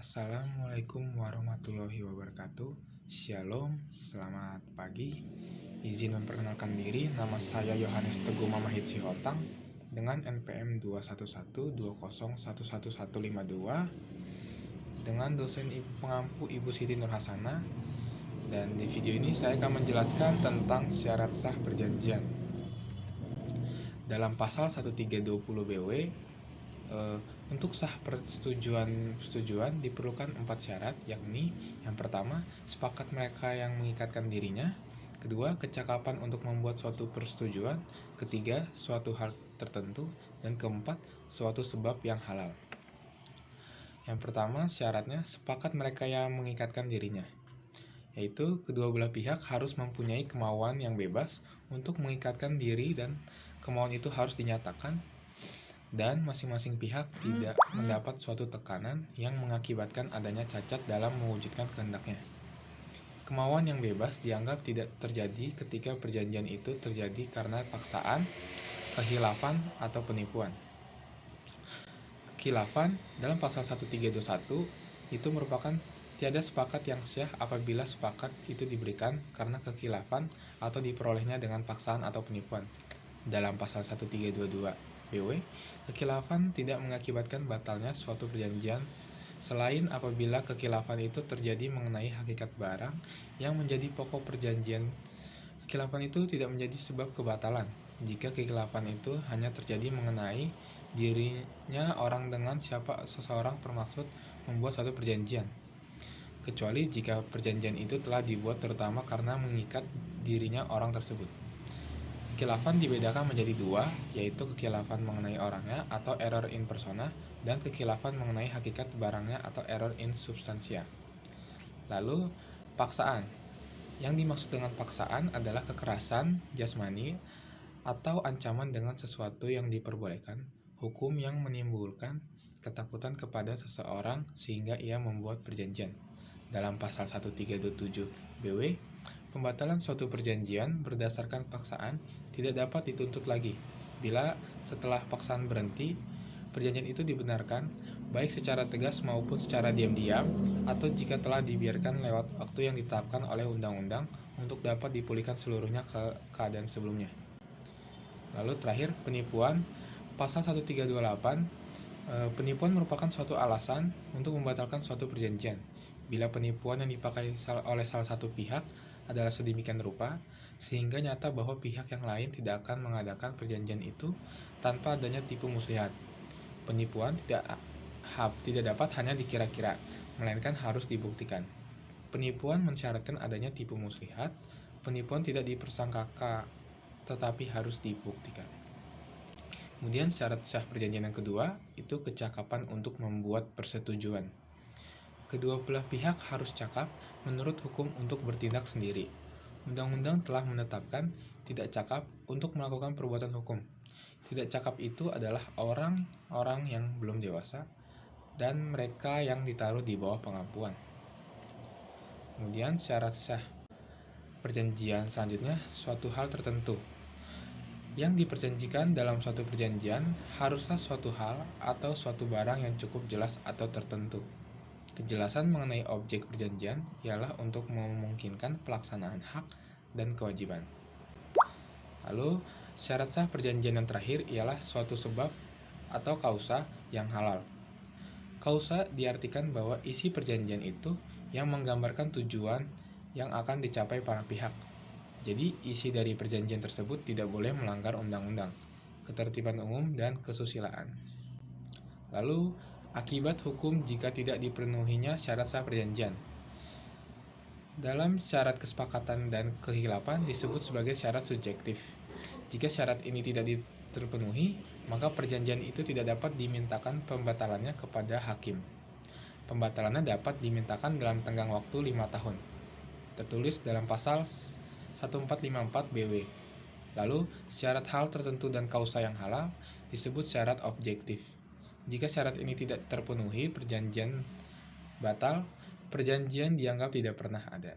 Assalamualaikum warahmatullahi wabarakatuh. Shalom, selamat pagi. Izin memperkenalkan diri, nama saya Yohanes Teguh Mamahit Sihotang dengan NPM 21120111152 dengan dosen pengampu Ibu Siti Nurhasana. Dan di video ini saya akan menjelaskan tentang syarat sah perjanjian. Dalam pasal 1320 BW, untuk sah persetujuan diperlukan 4 syarat, yakni yang pertama, sepakat mereka yang mengikatkan dirinya. Kedua, kecakapan untuk membuat suatu persetujuan. Ketiga, suatu hal tertentu. Dan keempat, suatu sebab yang halal. Yang pertama, syaratnya sepakat mereka yang mengikatkan dirinya, yaitu kedua belah pihak harus mempunyai kemauan yang bebas untuk mengikatkan diri dan kemauan itu harus dinyatakan, dan masing-masing pihak tidak mendapat suatu tekanan yang mengakibatkan adanya cacat dalam mewujudkan kehendaknya. Kemauan yang bebas dianggap tidak terjadi ketika perjanjian itu terjadi karena paksaan, kehilafan, atau penipuan. Kekhilafan dalam pasal 1321 itu merupakan tiada sepakat yang sah apabila sepakat itu diberikan karena kekhilafan atau diperolehnya dengan paksaan atau penipuan. Dalam pasal 1322 BW, kekhilafan tidak mengakibatkan batalnya suatu perjanjian selain apabila kekhilafan itu terjadi mengenai hakikat barang yang menjadi pokok perjanjian. Kekhilafan itu tidak menjadi sebab kebatalan jika kekhilafan itu hanya terjadi mengenai dirinya orang dengan siapa seseorang bermaksud membuat suatu perjanjian, kecuali jika perjanjian itu telah dibuat terutama karena mengikat dirinya orang tersebut. Kekhilafan dibedakan menjadi dua, yaitu kekhilafan mengenai orangnya atau error in persona, dan kekhilafan mengenai hakikat barangnya atau error in substantia. Lalu, paksaan. Yang dimaksud dengan paksaan adalah kekerasan jasmani atau ancaman dengan sesuatu yang diperbolehkan, hukum yang menimbulkan ketakutan kepada seseorang sehingga ia membuat perjanjian. Dalam pasal 1327 BW, pembatalan suatu perjanjian berdasarkan paksaan tidak dapat dituntut lagi bila setelah paksaan berhenti, perjanjian itu dibenarkan baik secara tegas maupun secara diam-diam, atau jika telah dibiarkan lewat waktu yang ditetapkan oleh undang-undang untuk dapat dipulihkan seluruhnya ke keadaan sebelumnya. Lalu terakhir, penipuan. Pasal 1328, penipuan merupakan suatu alasan untuk membatalkan suatu perjanjian. Bila penipuan yang dipakai oleh salah satu pihak adalah sedemikian rupa, sehingga nyata bahwa pihak yang lain tidak akan mengadakan perjanjian itu tanpa adanya tipu muslihat. Penipuan tidak dapat hanya dikira-kira, melainkan harus dibuktikan. Penipuan mensyaratkan adanya tipu muslihat. Penipuan tidak dipersangkakan, tetapi harus dibuktikan. Kemudian syarat sah perjanjian yang kedua, itu kecakapan untuk membuat persetujuan. Kedua belah pihak harus cakap menurut hukum untuk bertindak sendiri. Undang-undang telah menetapkan tidak cakap untuk melakukan perbuatan hukum. Tidak cakap itu adalah orang-orang yang belum dewasa dan mereka yang ditaruh di bawah pengampuan. Kemudian syarat sah perjanjian selanjutnya, suatu hal tertentu. Yang diperjanjikan dalam suatu perjanjian haruslah suatu hal atau suatu barang yang cukup jelas atau tertentu. Kejelasan mengenai objek perjanjian ialah untuk memungkinkan pelaksanaan hak dan kewajiban. Lalu, syarat sah perjanjian yang terakhir ialah suatu sebab atau kausa yang halal. Kausa diartikan bahwa isi perjanjian itu yang menggambarkan tujuan yang akan dicapai para pihak. Jadi, isi dari perjanjian tersebut tidak boleh melanggar undang-undang, ketertiban umum, dan kesusilaan. Lalu, akibat hukum jika tidak dipenuhinya syarat sah perjanjian. Dalam syarat kesepakatan dan kekhilafan disebut sebagai syarat subjektif. Jika syarat ini tidak terpenuhi, maka perjanjian itu tidak dapat dimintakan pembatalannya kepada hakim. Pembatalannya dapat dimintakan dalam tenggang waktu 5 tahun. Tertulis dalam pasal 1454 BW. Lalu, syarat hal tertentu dan kausa yang halal disebut syarat objektif. Jika syarat ini tidak terpenuhi, perjanjian batal, perjanjian dianggap tidak pernah ada.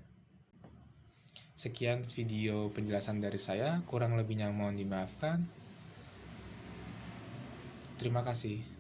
Sekian video penjelasan dari saya, kurang lebihnya mohon dimaafkan. Terima kasih.